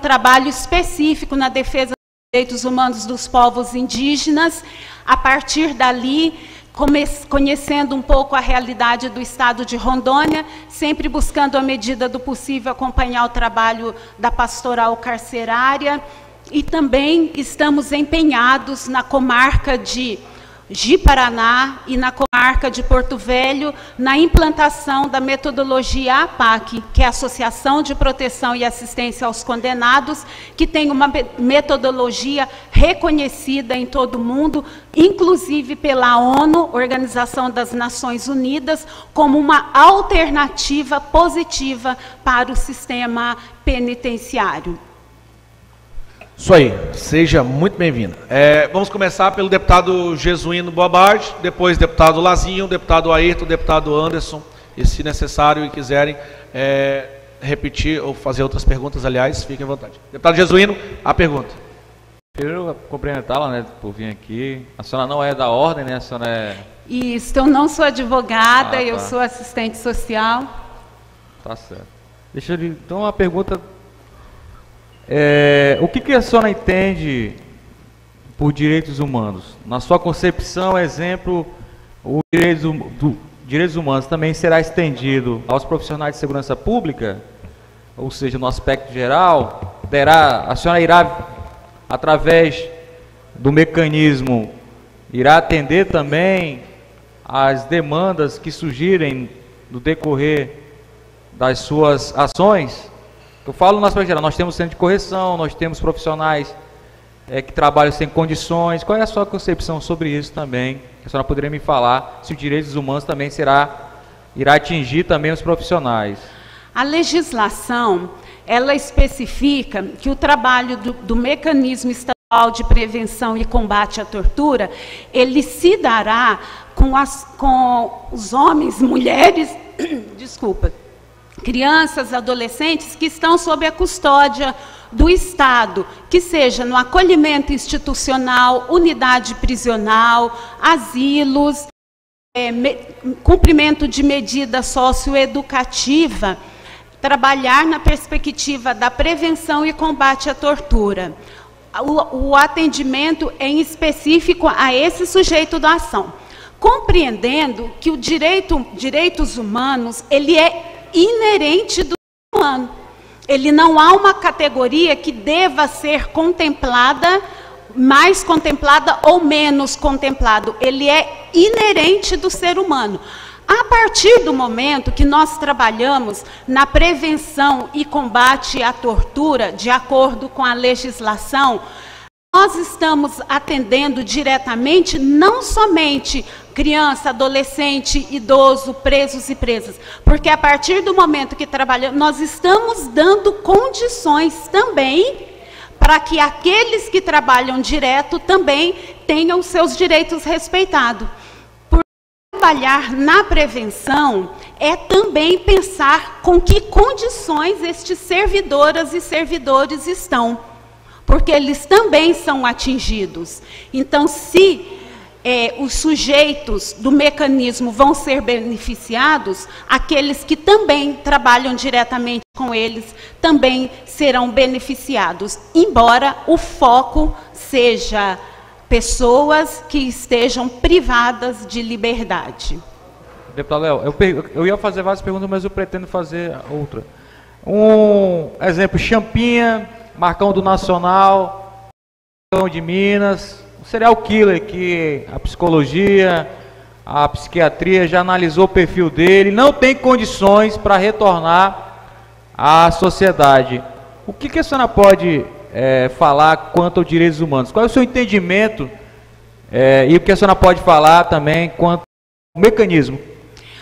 trabalho específico na defesa dos direitos humanos dos povos indígenas. A partir dali, conhecendo um pouco a realidade do estado de Rondônia, sempre buscando, à medida do possível, acompanhar o trabalho da pastoral carcerária, e também estamos empenhados na comarca de Ji-Paraná e na comarca de Porto Velho, na implantação da metodologia APAC, que é a Associação de Proteção e Assistência aos Condenados, que tem uma metodologia reconhecida em todo o mundo, inclusive pela ONU, Organização das Nações Unidas, como uma alternativa positiva para o sistema penitenciário. Isso aí, seja muito bem-vinda. Vamos começar pelo deputado Jesuíno Boabage, depois deputado Lazinho, deputado Ayrton, deputado Anderson, e se necessário e quiserem repetir ou fazer outras perguntas, aliás, fiquem à vontade. Deputado Jesuíno, a pergunta. Primeiro, cumprimentá-la, né, por vir aqui. A senhora não é da ordem, né? A senhora é... Isso, eu não sou advogada, tá. Eu sou assistente social. Tá certo. Deixa eu... Então, a pergunta... o que a senhora entende por direitos humanos? Na sua concepção, exemplo, o direitos humanos também será estendido aos profissionais de segurança pública? Ou seja, no aspecto geral, a senhora irá, através do mecanismo, irá atender também às demandas que surgirem no decorrer das suas ações? Eu falo no aspecto geral, nós temos centro de correção, nós temos profissionais que trabalham sem condições. Qual é a sua concepção sobre isso também? A senhora poderia me falar se os direitos humanos também irá atingir também os profissionais? A legislação, ela especifica que o trabalho do mecanismo estadual de prevenção e combate à tortura, ele se dará com os homens, mulheres, desculpa, crianças, adolescentes que estão sob a custódia do Estado, que seja no acolhimento institucional, unidade prisional, asilos, cumprimento de medida socioeducativa, trabalhar na perspectiva da prevenção e combate à tortura. O atendimento em específico a esse sujeito da ação. Compreendendo que o direitos humanos, ele é inerente do ser humano. Ele não há uma categoria que deva ser contemplada, mais contemplada ou menos contemplado. Ele é inerente do ser humano. A partir do momento que nós trabalhamos na prevenção e combate à tortura, de acordo com a legislação, nós estamos atendendo diretamente não somente criança, adolescente, idoso, presos e presas, porque a partir do momento que trabalhamos, nós estamos dando condições também para que aqueles que trabalham direto também tenham seus direitos respeitados. Por trabalhar na prevenção é também pensar com que condições estes servidoras e servidores estão, porque eles também são atingidos. Então, se os sujeitos do mecanismo vão ser beneficiados, aqueles que também trabalham diretamente com eles também serão beneficiados, embora o foco seja pessoas que estejam privadas de liberdade. Deputado Léo, eu ia fazer várias perguntas, mas eu pretendo fazer outra. Um exemplo, Champinha, Marcão do Nacional, Marcão de Minas, um serial killer que a psicologia, a psiquiatria já analisou o perfil dele, não tem condições para retornar à sociedade. O que a senhora pode falar quanto aos direitos humanos? Qual é o seu entendimento e o que a senhora pode falar também quanto ao mecanismo?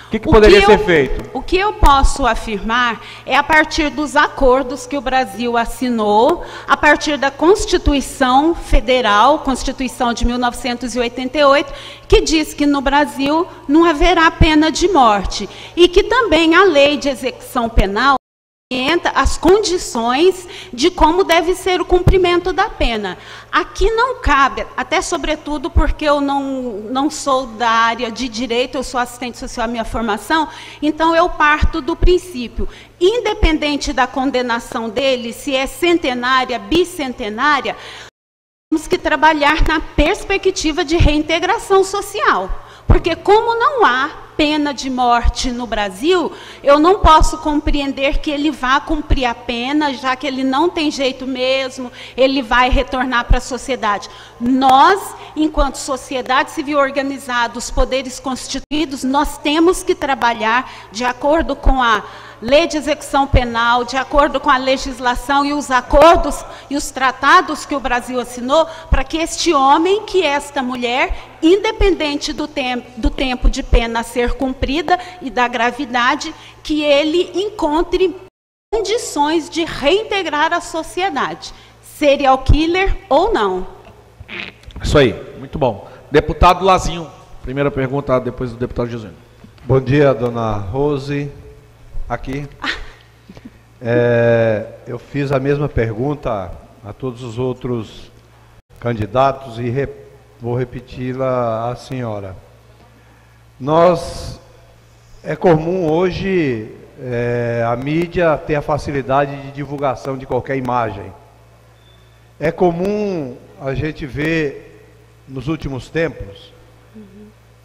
O que poderia ser feito? O que eu posso afirmar é a partir dos acordos que o Brasil assinou, a partir da Constituição Federal, Constituição de 1988, que diz que no Brasil não haverá pena de morte. E que também a lei de execução penal orienta as condições de como deve ser o cumprimento da pena. Aqui não cabe, até sobretudo porque eu não sou da área de direito, eu sou assistente social, a minha formação, então eu parto do princípio, independente da condenação dele, se é centenária, bicentenária, temos que trabalhar na perspectiva de reintegração social. Porque como não há pena de morte no Brasil, eu não posso compreender que ele vá cumprir a pena, já que ele não tem jeito mesmo, ele vai retornar para a sociedade. Nós, enquanto sociedade civil organizada, os poderes constituídos, nós temos que trabalhar de acordo com a lei de execução penal, de acordo com a legislação e os acordos e os tratados que o Brasil assinou, para que este homem, que esta mulher, independente do tempo de pena a ser cumprida e da gravidade, que ele encontre condições de reintegrar a sociedade, serial killer ou não. Isso aí, muito bom. Deputado Lazinho, primeira pergunta, depois do deputado Jesuíno. Bom dia, dona Rose. Aqui. Eu fiz a mesma pergunta a todos os outros candidatos e vou repeti-la à senhora. É comum hoje a mídia ter a facilidade de divulgação de qualquer imagem. É comum a gente ver nos últimos tempos,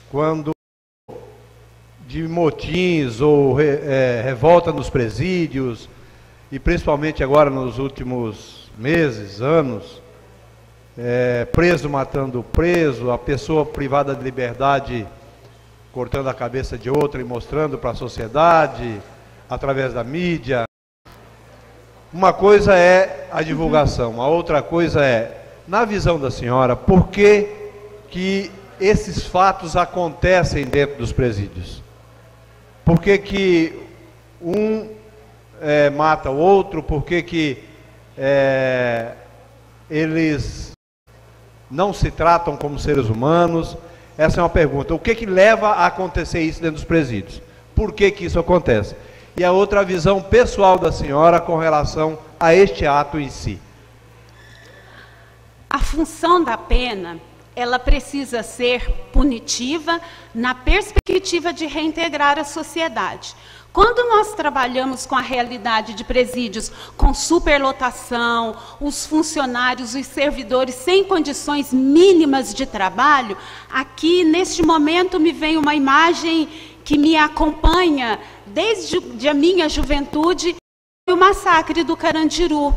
quando de motins ou revolta nos presídios, e principalmente agora nos últimos meses, anos, preso matando preso, a pessoa privada de liberdade cortando a cabeça de outra e mostrando para a sociedade, através da mídia. Uma coisa é a divulgação, a outra coisa é, na visão da senhora, por que esses fatos acontecem dentro dos presídios? Por que um mata o outro? Por que eles não se tratam como seres humanos? Essa é uma pergunta. O que leva a acontecer isso dentro dos presídios? Por que isso acontece? E a outra visão pessoal da senhora com relação a este ato em si. A função da pena, ela precisa ser punitiva na perspectiva de reintegrar a sociedade. Quando nós trabalhamos com a realidade de presídios, com superlotação, os funcionários, os servidores sem condições mínimas de trabalho, aqui neste momento me vem uma imagem que me acompanha desde a minha juventude, o massacre do Carandiru.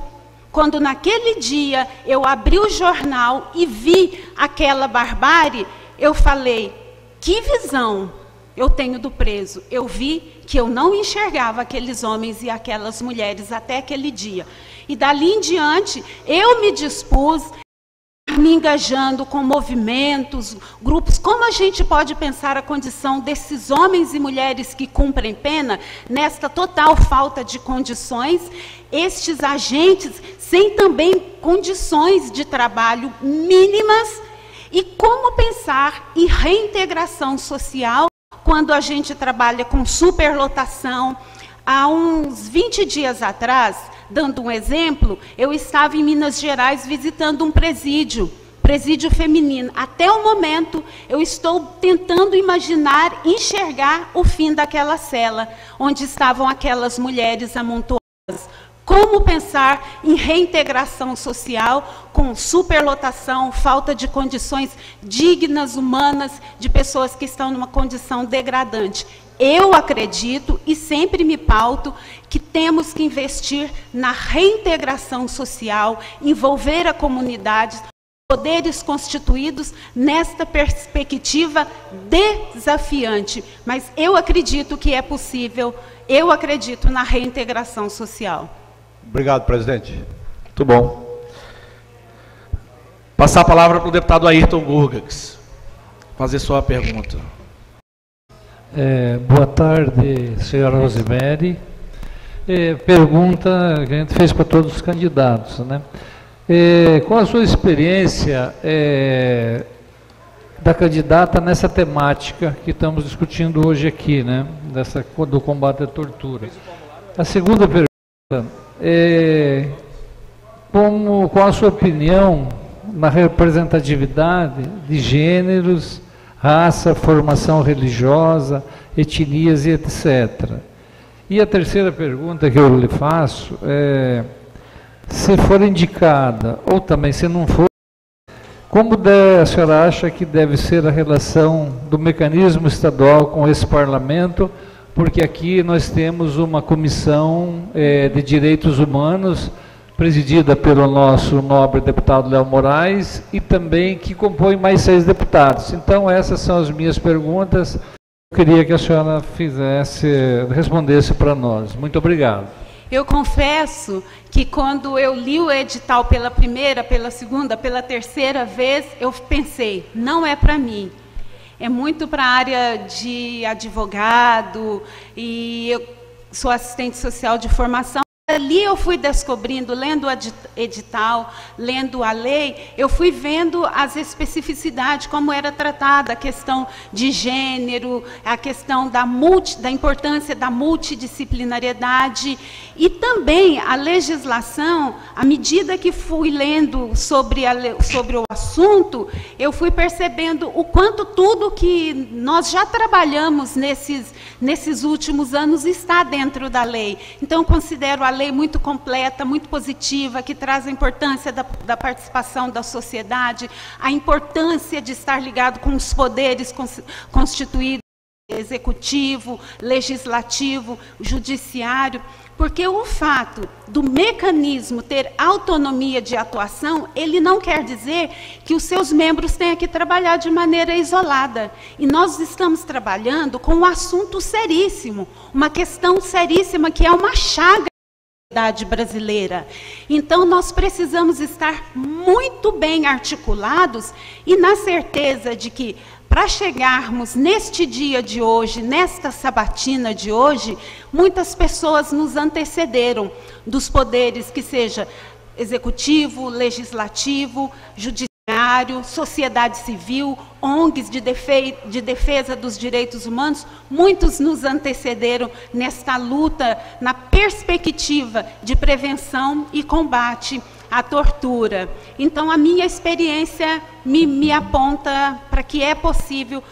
Quando naquele dia eu abri o jornal e vi aquela barbárie, eu falei, que visão eu tenho do preso. Eu vi que eu não enxergava aqueles homens e aquelas mulheres até aquele dia. E dali em diante, eu me dispus, me engajando com movimentos, grupos, como a gente pode pensar a condição desses homens e mulheres que cumprem pena, nesta total falta de condições, estes agentes sem também condições de trabalho mínimas, e como pensar em reintegração social quando a gente trabalha com superlotação. Há uns 20 dias atrás, dando um exemplo, eu estava em Minas Gerais visitando um presídio feminino. Até o momento, eu estou tentando imaginar, enxergar o fim daquela cela, onde estavam aquelas mulheres amontoadas. Como pensar em reintegração social com superlotação, falta de condições dignas, humanas, de pessoas que estão numa condição degradante? Eu acredito e sempre me pauto que temos que investir na reintegração social, envolver a comunidade, poderes constituídos nesta perspectiva desafiante. Mas eu acredito que é possível, eu acredito na reintegração social. Obrigado, presidente. Muito bom. Passar a palavra para o deputado Ayrton Gurgax, fazer sua pergunta. Boa tarde, senhora Rosemary. Pergunta que a gente fez para todos os candidatos, né? Qual a sua experiência da candidata nessa temática que estamos discutindo hoje aqui, né? Do combate à tortura. A segunda pergunta Qual a sua opinião na representatividade de gêneros, raça, formação religiosa, etnias e etc. E a terceira pergunta que eu lhe faço é, se for indicada, ou também se não for, como a senhora acha que deve ser a relação do mecanismo estadual com esse parlamento, porque aqui nós temos uma comissão de direitos humanos, presidida pelo nosso nobre deputado Léo Moraes, e também que compõe mais 6 deputados. Então, essas são as minhas perguntas. Eu queria que a senhora respondesse para nós. Muito obrigado. Eu confesso que quando eu li o edital pela primeira, pela segunda, pela terceira vez, eu pensei, não é para mim. É muito para a área de advogado, e eu sou assistente social de formação. Ali eu fui descobrindo, lendo o edital, lendo a lei, eu fui vendo as especificidades, como era tratada a questão de gênero, a questão da importância da multidisciplinariedade, e também a legislação, à medida que fui lendo sobre o assunto, eu fui percebendo o quanto tudo que nós já trabalhamos nesses últimos anos está dentro da lei. Então, eu considero a lei muito completa, muito positiva, que traz a importância da participação da sociedade, a importância de estar ligado com os poderes constituídos, executivo, legislativo, judiciário, porque o fato do mecanismo ter autonomia de atuação, ele não quer dizer que os seus membros tenham que trabalhar de maneira isolada. E nós estamos trabalhando com um assunto seríssimo, uma questão seríssima que é uma chaga brasileira. Então nós precisamos estar muito bem articulados e na certeza de que para chegarmos neste dia de hoje, nesta sabatina de hoje, muitas pessoas nos antecederam dos poderes que seja executivo, legislativo, judiciário, sociedade civil, ONGs de defesa dos direitos humanos, muitos nos antecederam nesta luta, na perspectiva de prevenção e combate à tortura. Então, a minha experiência me aponta para que é possível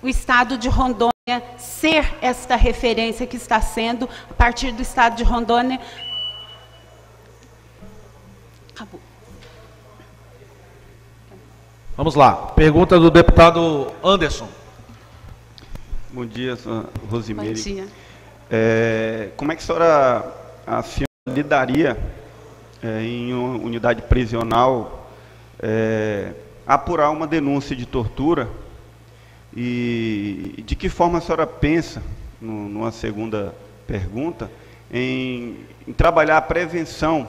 o Estado de Rondônia ser esta referência que está sendo, a partir do Estado de Rondônia. Acabou. Vamos lá. Pergunta do deputado Anderson. Bom dia, senhora Rosimeire. Bom dia. Como é que a senhora lidaria em uma unidade prisional apurar uma denúncia de tortura? E de que forma a senhora pensa, numa segunda pergunta, em trabalhar a prevenção,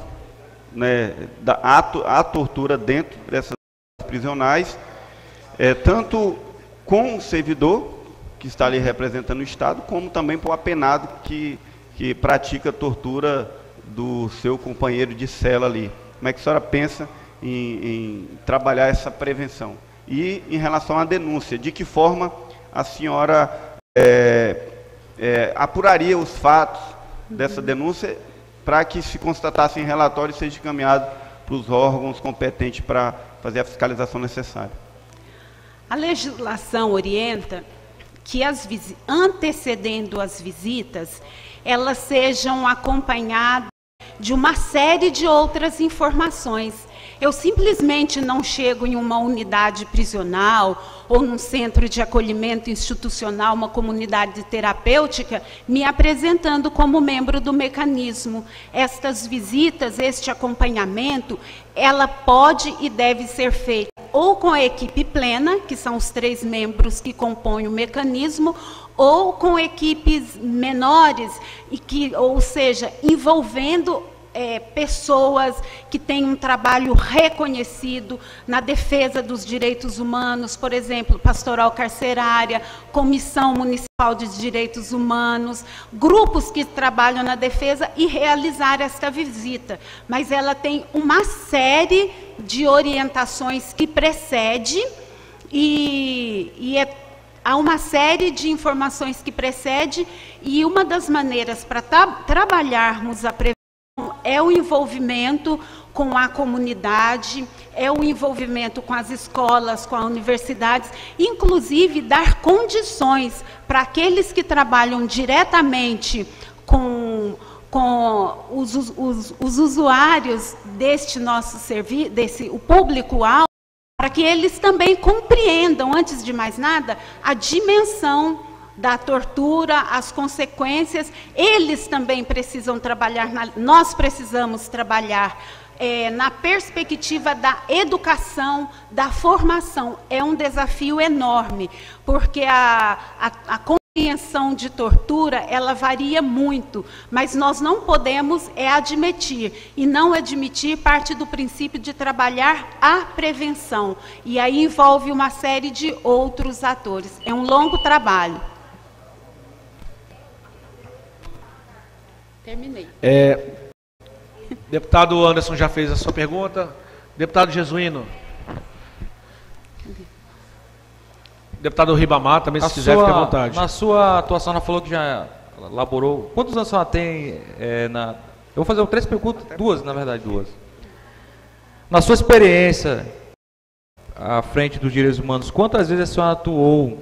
né, à tortura dentro dessas prisionais, tanto com o servidor que está ali representando o Estado, como também para o apenado que pratica tortura do seu companheiro de cela ali. Como é que a senhora pensa em trabalhar essa prevenção? E em relação à denúncia, de que forma a senhora apuraria os fatos dessa denúncia para que, se constatasse em relatório, seja encaminhado para os órgãos competentes para fazer a fiscalização necessária? A legislação orienta que antecedendo as visitas, elas sejam acompanhadas de uma série de outras informações. Eu simplesmente não chego em uma unidade prisional ou num centro de acolhimento institucional, uma comunidade terapêutica, me apresentando como membro do mecanismo. Estas visitas, este acompanhamento, ela pode e deve ser feita ou com a equipe plena, que são os 3 membros que compõem o mecanismo, ou com equipes menores, ou seja, envolvendo pessoas que têm um trabalho reconhecido na defesa dos direitos humanos, por exemplo, pastoral carcerária, Comissão Municipal de Direitos Humanos, grupos que trabalham na defesa, e realizar esta visita. Mas ela tem uma série de orientações que precede há uma série de informações que precede, e uma das maneiras para trabalharmos a prevenção é o envolvimento com a comunidade, é o envolvimento com as escolas, com as universidades, inclusive dar condições para aqueles que trabalham diretamente com os usuários deste nosso serviço, o público-alvo, para que eles também compreendam, antes de mais nada, a dimensão da tortura, as consequências. Eles também precisam trabalhar, nós precisamos trabalhar na perspectiva da educação, da formação. É um desafio enorme, porque a compreensão de tortura, ela varia muito, mas nós não podemos admitir, e não admitir parte do princípio de trabalhar a prevenção, e aí envolve uma série de outros atores. É um longo trabalho. Terminei. Deputado Anderson já fez a sua pergunta. Deputado Jesuíno. Deputado Ribamar, também, se quiser, fique à vontade. Na sua atuação, ela falou que já elaborou. Quantos anos a senhora tem Eu vou fazer 3 perguntas, duas. Na sua experiência à frente dos direitos humanos, quantas vezes a senhora atuou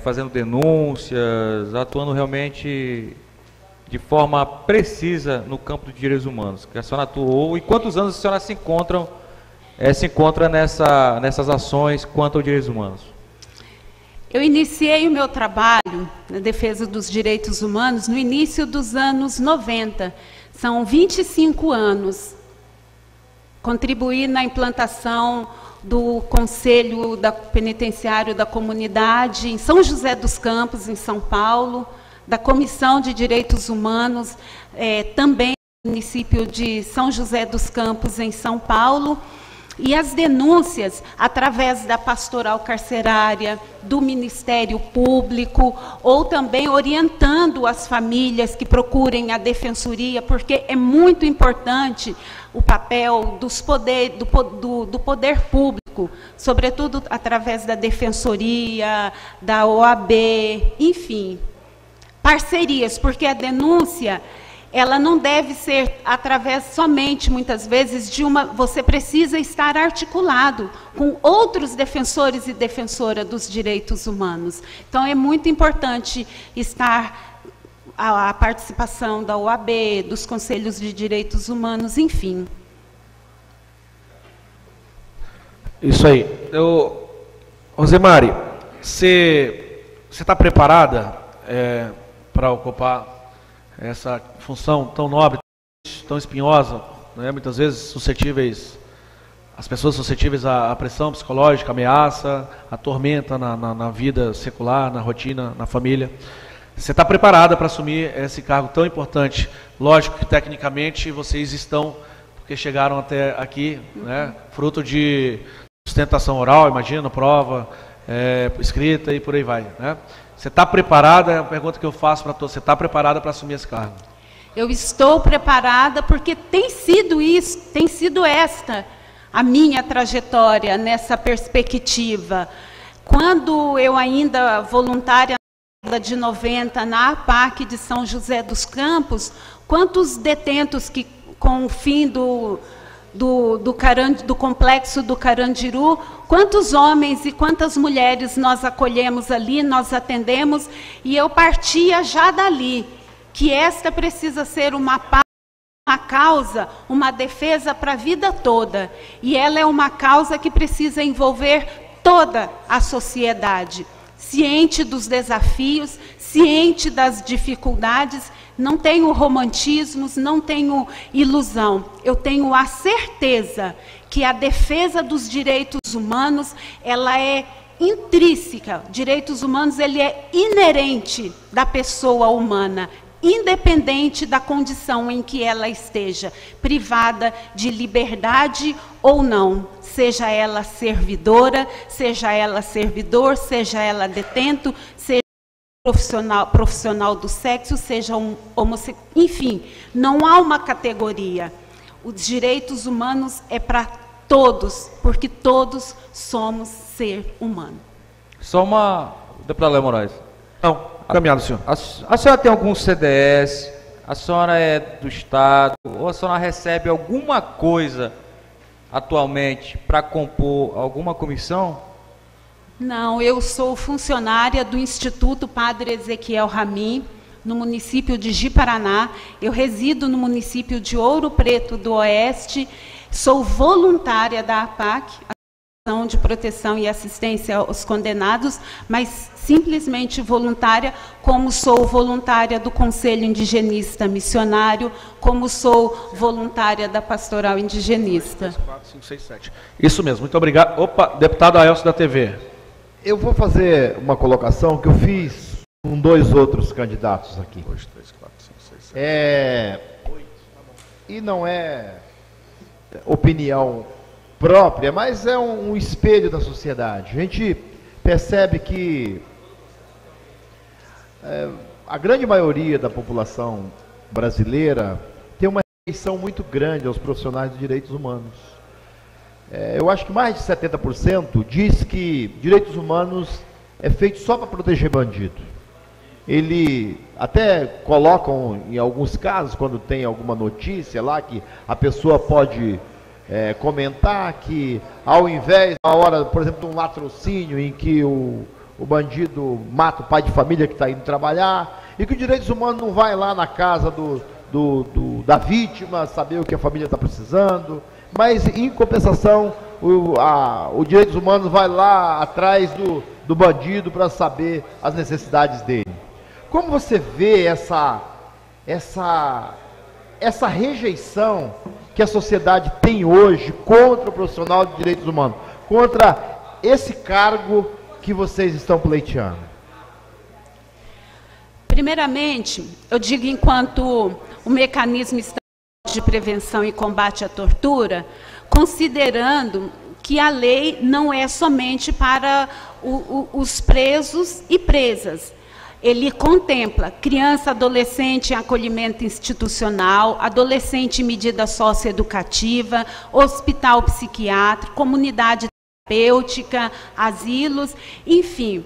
fazendo denúncias, atuando realmente de forma precisa no campo dos direitos humanos, que a senhora atuou, e quantos anos a senhora se encontra nessas ações quanto aos direitos humanos? Eu iniciei o meu trabalho na defesa dos direitos humanos no início dos anos 90. São 25 anos. Contribuí na implantação do Conselho Penitenciário da Comunidade em São José dos Campos, em São Paulo, da Comissão de Direitos Humanos, também no município de São José dos Campos, em São Paulo. E as denúncias, através da pastoral carcerária, do Ministério Público, ou também orientando as famílias que procurem a defensoria, porque é muito importante o papel do poder público, sobretudo através da defensoria, da OAB, enfim, parcerias, porque a denúncia, ela não deve ser através somente, muitas vezes, você precisa estar articulado com outros defensores e defensoras dos direitos humanos. Então, é muito importante estar a participação da OAB, dos Conselhos de Direitos Humanos, enfim. Isso aí. Rosemary, você está preparada para ocupar essa função tão nobre, tão espinhosa, né? Muitas vezes as pessoas suscetíveis à pressão psicológica, ameaça, à tormenta na vida secular, na rotina, na família. Você está preparada para assumir esse cargo tão importante? Lógico que tecnicamente vocês estão, porque chegaram até aqui, né? Fruto de sustentação oral, imagina, prova, escrita e por aí vai, né? Você está preparada? É a pergunta que eu faço para todos. Você está preparada para assumir esse cargo? Eu estou preparada porque tem sido esta a minha trajetória nessa perspectiva. Quando eu ainda voluntária na década de 90 na APAC de São José dos Campos, quantos detentos que com o fim do complexo do Carandiru, quantos homens e quantas mulheres nós acolhemos ali, nós atendemos, e eu partia já dali, que esta precisa ser uma causa, uma defesa para a vida toda, e ela é uma causa que precisa envolver toda a sociedade, ciente dos desafios, ciente das dificuldades. Não tenho romantismos, não tenho ilusão. Eu tenho a certeza que a defesa dos direitos humanos, ela é intrínseca. Direitos humanos, ele é inerente da pessoa humana, independente da condição em que ela esteja, privada de liberdade ou não, seja ela servidora, seja ela servidor, seja ela detento, seja profissional do sexo, seja um homossexual, enfim, não há uma categoria. Os direitos humanos é para todos, porque todos somos ser humano. Só uma... Deputado Léo Moraes. Não, caminhado, senhor. A senhora tem algum CDS, A senhora é do Estado, ou a senhora recebe alguma coisa atualmente para compor alguma comissão? Não, eu sou funcionária do Instituto Padre Ezequiel Ramin, no município de Ji-Paraná. Eu resido no município de Ouro Preto do Oeste. Sou voluntária da APAC, Ação de Proteção e Assistência aos Condenados, mas simplesmente voluntária, como sou voluntária do Conselho Indigenista Missionário, como sou voluntária da Pastoral Indigenista. 4, 5, 6, 7. Isso mesmo, muito obrigado. Opa, deputado Aelcio da TV. Eu vou fazer uma colocação que eu fiz com 2 outros candidatos aqui. 2, 3, 4, 5, 6, 7. E não é opinião própria, mas é um espelho da sociedade. A gente percebe que a grande maioria da população brasileira tem uma rejeição muito grande aos profissionais de direitos humanos. Eu acho que mais de 70% diz que direitos humanos é feito só para proteger bandido. Ele até colocam, em alguns casos, quando tem alguma notícia lá, que a pessoa pode comentar que, ao invés, na hora, por exemplo, de um latrocínio em que o bandido mata o pai de família que está indo trabalhar, e que os direitos humanos não vai lá na casa da vítima saber o que a família está precisando, mas, em compensação, o direitos humanos vai lá atrás do bandido para saber as necessidades dele. Como você vê essa rejeição que a sociedade tem hoje contra o profissional de direitos humanos, contra esse cargo que vocês estão pleiteando? Primeiramente, eu digo, enquanto o mecanismo de prevenção e combate à tortura, considerando que a lei não é somente para os presos e presas. Ele contempla criança, adolescente em acolhimento institucional, adolescente em medida socioeducativa, hospital psiquiátrico, comunidade terapêutica, asilos, enfim.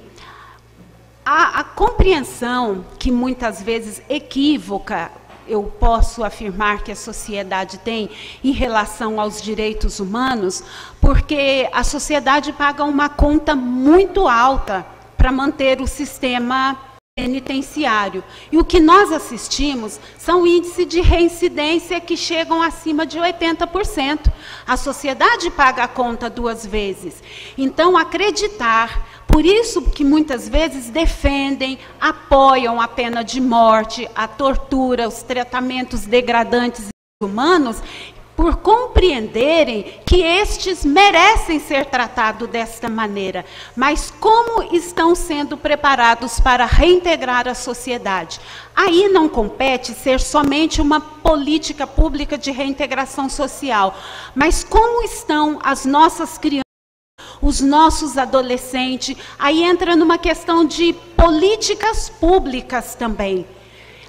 A compreensão que muitas vezes equívoca, eu posso afirmar que a sociedade tem em relação aos direitos humanos, porque a sociedade paga uma conta muito alta para manter o sistema penitenciário. E o que nós assistimos são índices de reincidência que chegam acima de 80%. A sociedade paga a conta 2 vezes. Então, acreditar, por isso que muitas vezes defendem, apoiam a pena de morte, a tortura, os tratamentos degradantes e humanos, por compreenderem que estes merecem ser tratados desta maneira, mas como estão sendo preparados para reintegrar a sociedade? Aí não compete ser somente uma política pública de reintegração social, mas como estão as nossas crianças, os nossos adolescentes? Aí entra numa questão de políticas públicas também.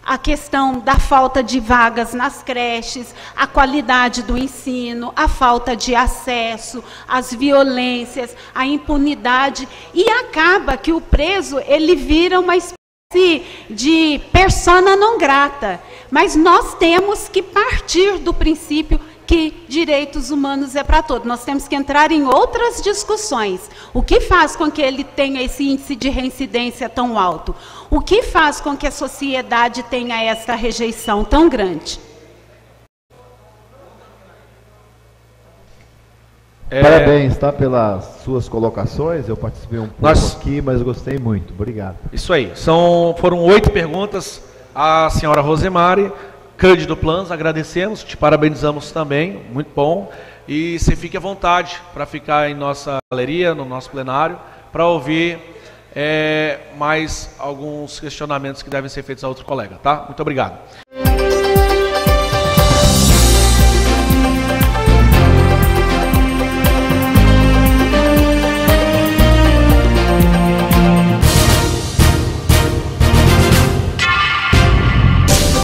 A questão da falta de vagas nas creches, a qualidade do ensino, a falta de acesso, as violências, a impunidade, e acaba que o preso, ele vira uma espécie de persona non grata. Mas nós temos que partir do princípio que direitos humanos é para todos. Nós temos que entrar em outras discussões. O que faz com que ele tenha esse índice de reincidência tão alto? O que faz com que a sociedade tenha essa rejeição tão grande? Parabéns, tá, pelas suas colocações. Eu participei um pouco aqui, mas gostei muito. Obrigado. Isso aí. Foram 8 perguntas à senhora Rosemary. Cândido Planos, agradecemos, te parabenizamos também, muito bom. E você fique à vontade para ficar em nossa galeria, no nosso plenário, para ouvir mais alguns questionamentos que devem ser feitos a outro colega, tá? Muito obrigado.